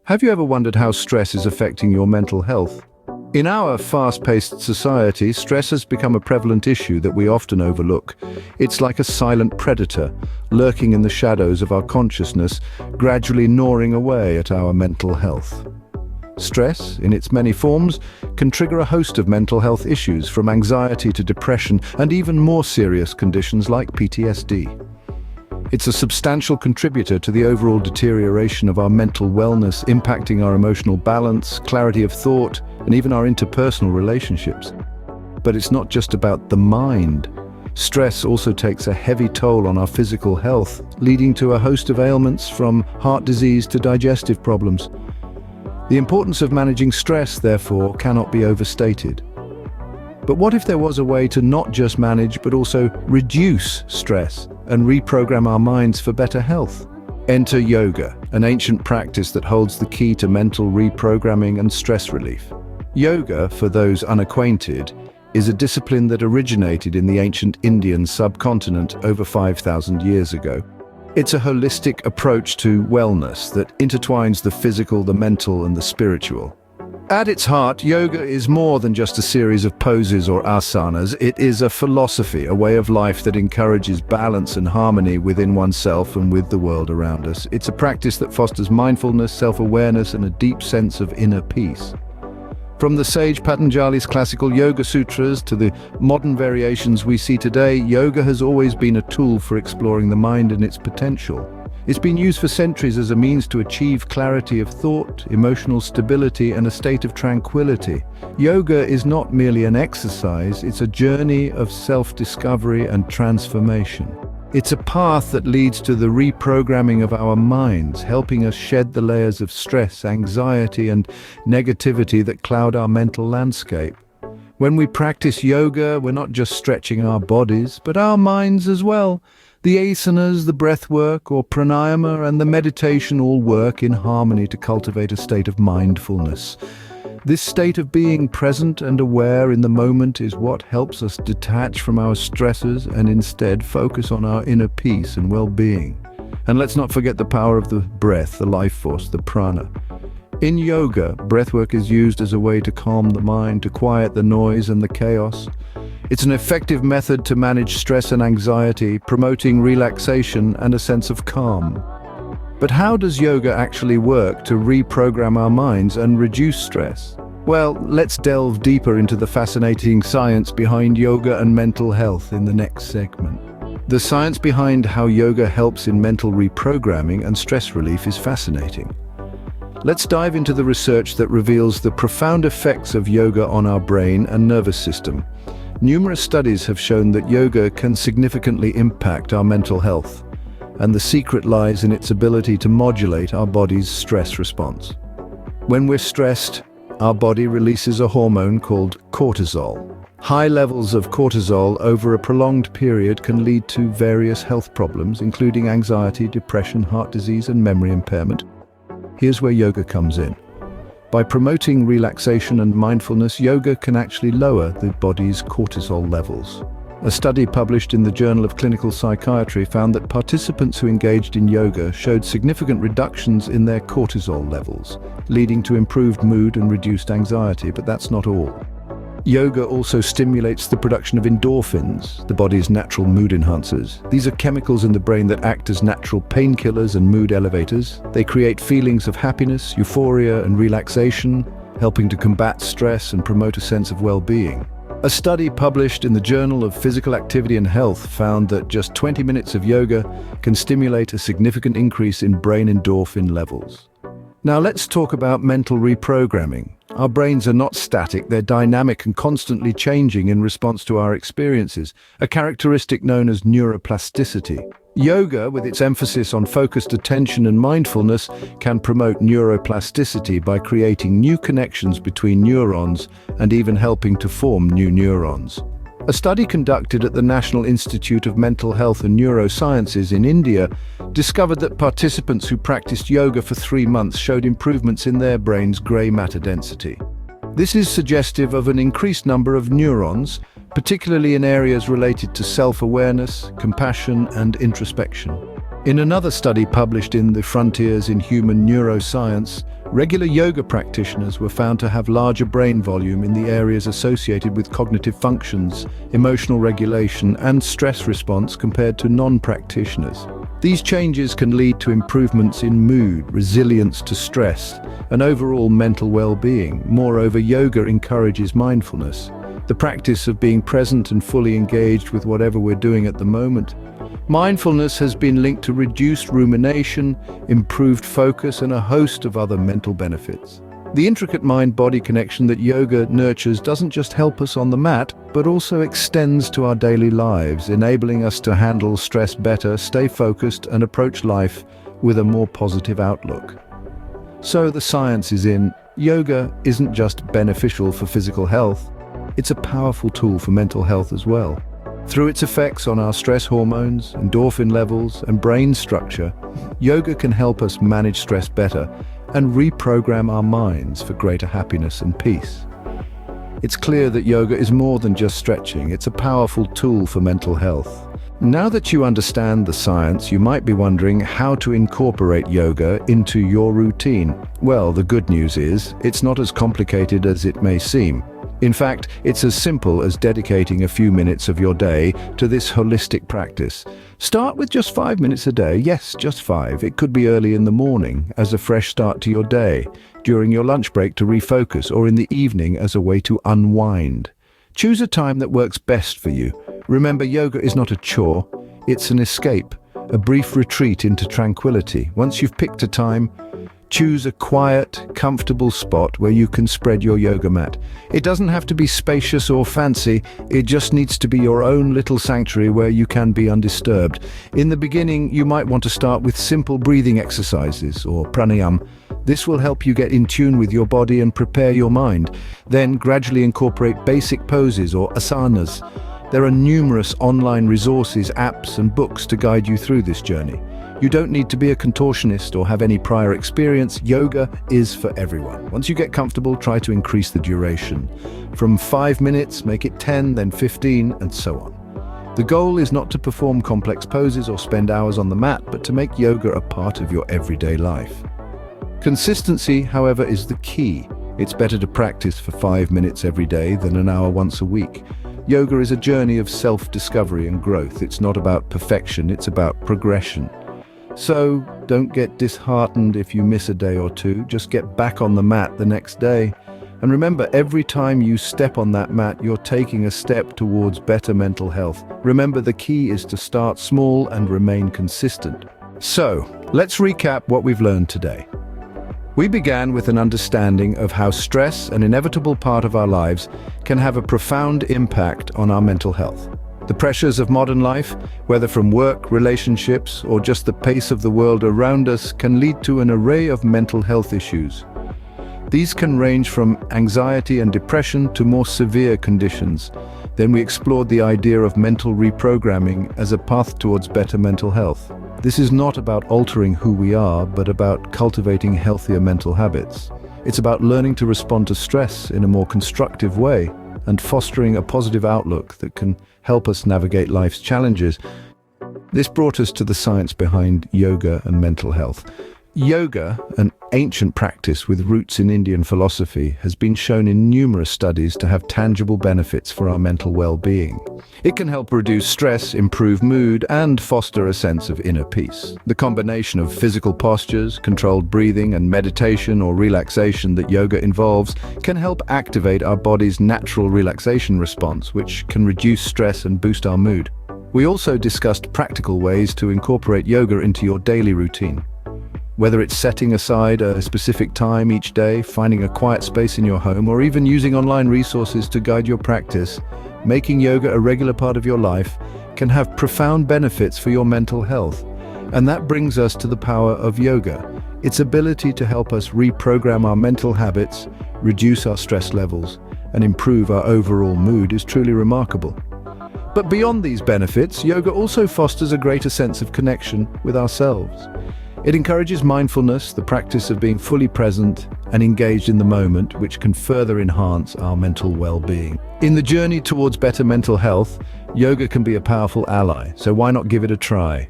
Have you ever wondered how stress is affecting your mental health? In our fast-paced society, stress has become a prevalent issue that we often overlook. It's like a silent predator, lurking in the shadows of our consciousness, gradually gnawing away at our mental health. Stress, in its many forms, can trigger a host of mental health issues, from anxiety to depression, and even more serious conditions like PTSD. It's a substantial contributor to the overall deterioration of our mental wellness, impacting our emotional balance, clarity of thought, and even our interpersonal relationships. But it's not just about the mind. Stress also takes a heavy toll on our physical health, leading to a host of ailments from heart disease to digestive problems. The importance of managing stress, therefore, cannot be overstated. But what if there was a way to not just manage, but also reduce stress and reprogram our minds for better health? Enter yoga, an ancient practice that holds the key to mental reprogramming and stress relief. Yoga, for those unacquainted, is a discipline that originated in the ancient Indian subcontinent over 5,000 years ago. It's a holistic approach to wellness that intertwines the physical, the mental, and the spiritual. At its heart, yoga is more than just a series of poses or asanas. It is a philosophy, a way of life that encourages balance and harmony within oneself and with the world around us. It's a practice that fosters mindfulness, self-awareness, and a deep sense of inner peace. From the sage Patanjali's classical Yoga Sutras to the modern variations we see today, yoga has always been a tool for exploring the mind and its potential. It's been used for centuries as a means to achieve clarity of thought, emotional stability, and a state of tranquility. Yoga is not merely an exercise, it's a journey of self-discovery and transformation. It's a path that leads to the reprogramming of our minds, helping us shed the layers of stress, anxiety, and negativity that cloud our mental landscape. When we practice yoga, we're not just stretching our bodies, but our minds as well. The asanas, the breath work, or pranayama, and the meditation all work in harmony to cultivate a state of mindfulness. This state of being present and aware in the moment is what helps us detach from our stressors and instead focus on our inner peace and well-being. And let's not forget the power of the breath, the life force, the prana. In yoga, breathwork is used as a way to calm the mind, to quiet the noise and the chaos. It's an effective method to manage stress and anxiety, promoting relaxation and a sense of calm. But how does yoga actually work to reprogram our minds and reduce stress? Well, let's delve deeper into the fascinating science behind yoga and mental health in the next segment. The science behind how yoga helps in mental reprogramming and stress relief is fascinating. Let's dive into the research that reveals the profound effects of yoga on our brain and nervous system. Numerous studies have shown that yoga can significantly impact our mental health, and the secret lies in its ability to modulate our body's stress response. When we're stressed, our body releases a hormone called cortisol. High levels of cortisol over a prolonged period can lead to various health problems, including anxiety, depression, heart disease, and memory impairment. Here's where yoga comes in. By promoting relaxation and mindfulness, yoga can actually lower the body's cortisol levels. A study published in the Journal of Clinical Psychiatry found that participants who engaged in yoga showed significant reductions in their cortisol levels, leading to improved mood and reduced anxiety, but that's not all. Yoga also stimulates the production of endorphins, the body's natural mood enhancers. These are chemicals in the brain that act as natural painkillers and mood elevators. They create feelings of happiness, euphoria, and relaxation, helping to combat stress and promote a sense of well-being. A study published in the Journal of Physical Activity and Health found that just 20 minutes of yoga can stimulate a significant increase in brain endorphin levels. Now let's talk about mental reprogramming. Our brains are not static, they're dynamic and constantly changing in response to our experiences, a characteristic known as neuroplasticity. Yoga, with its emphasis on focused attention and mindfulness, can promote neuroplasticity by creating new connections between neurons and even helping to form new neurons. A study conducted at the National Institute of Mental Health and Neurosciences in India discovered that participants who practiced yoga for 3 months showed improvements in their brain's grey matter density. This is suggestive of an increased number of neurons, particularly in areas related to self-awareness, compassion, and introspection. In another study published in the Frontiers in Human Neuroscience, Regular yoga practitioners were found to have larger brain volume in the areas associated with cognitive functions, emotional regulation, and stress response compared to non-practitioners. These changes can lead to improvements in mood, resilience to stress, and overall mental well-being. Moreover, yoga encourages mindfulness, the practice of being present and fully engaged with whatever we're doing at the moment. Mindfulness has been linked to reduced rumination, improved focus, and a host of other mental benefits. The intricate mind-body connection that yoga nurtures doesn't just help us on the mat, but also extends to our daily lives, enabling us to handle stress better, stay focused, and approach life with a more positive outlook. So the science is in. Yoga isn't just beneficial for physical health, it's a powerful tool for mental health as well. Through its effects on our stress hormones, endorphin levels, and brain structure, yoga can help us manage stress better and reprogram our minds for greater happiness and peace. It's clear that yoga is more than just stretching, it's a powerful tool for mental health. Now that you understand the science, you might be wondering how to incorporate yoga into your routine. Well, the good news is, it's not as complicated as it may seem. In fact, it's as simple as dedicating a few minutes of your day to this holistic practice. Start with just 5 minutes a day. Yes, just 5. It could be early in the morning as a fresh start to your day, during your lunch break to refocus, or in the evening as a way to unwind. Choose a time that works best for you. Remember, yoga is not a chore, it's an escape, a brief retreat into tranquility. Once you've picked a time, choose a quiet, comfortable spot where you can spread your yoga mat. It doesn't have to be spacious or fancy, it just needs to be your own little sanctuary where you can be undisturbed. In the beginning, you might want to start with simple breathing exercises or pranayama. This will help you get in tune with your body and prepare your mind. Then gradually incorporate basic poses or asanas. There are numerous online resources, apps, and books to guide you through this journey. You don't need to be a contortionist or have any prior experience. Yoga is for everyone. Once you get comfortable, try to increase the duration. From 5 minutes, make it 10, then 15, and so on. The goal is not to perform complex poses or spend hours on the mat, but to make yoga a part of your everyday life. Consistency, however, is the key. It's better to practice for 5 minutes every day than an hour once a week. Yoga is a journey of self-discovery and growth. It's not about perfection, it's about progression. So, don't get disheartened if you miss a day or two. Just get back on the mat the next day. And remember, every time you step on that mat, you're taking a step towards better mental health. Remember, the key is to start small and remain consistent. So, let's recap what we've learned today. We began with an understanding of how stress, an inevitable part of our lives, can have a profound impact on our mental health. The pressures of modern life, whether from work, relationships, or just the pace of the world around us, can lead to an array of mental health issues. These can range from anxiety and depression to more severe conditions. Then we explored the idea of mental reprogramming as a path towards better mental health. This is not about altering who we are, but about cultivating healthier mental habits. It's about learning to respond to stress in a more constructive way and fostering a positive outlook that can help us navigate life's challenges. This brought us to the science behind yoga and mental health. Yoga, an ancient practice with roots in Indian philosophy, has been shown in numerous studies to have tangible benefits for our mental well-being. It can help reduce stress, improve mood, and foster a sense of inner peace. The combination of physical postures, controlled breathing, and meditation or relaxation that yoga involves can help activate our body's natural relaxation response, which can reduce stress and boost our mood. We also discussed practical ways to incorporate yoga into your daily routine. Whether it's setting aside a specific time each day, finding a quiet space in your home, or even using online resources to guide your practice, making yoga a regular part of your life can have profound benefits for your mental health. And that brings us to the power of yoga. Its ability to help us reprogram our mental habits, reduce our stress levels, and improve our overall mood is truly remarkable. But beyond these benefits, yoga also fosters a greater sense of connection with ourselves. It encourages mindfulness, the practice of being fully present and engaged in the moment, which can further enhance our mental well-being. In the journey towards better mental health, yoga can be a powerful ally, so why not give it a try?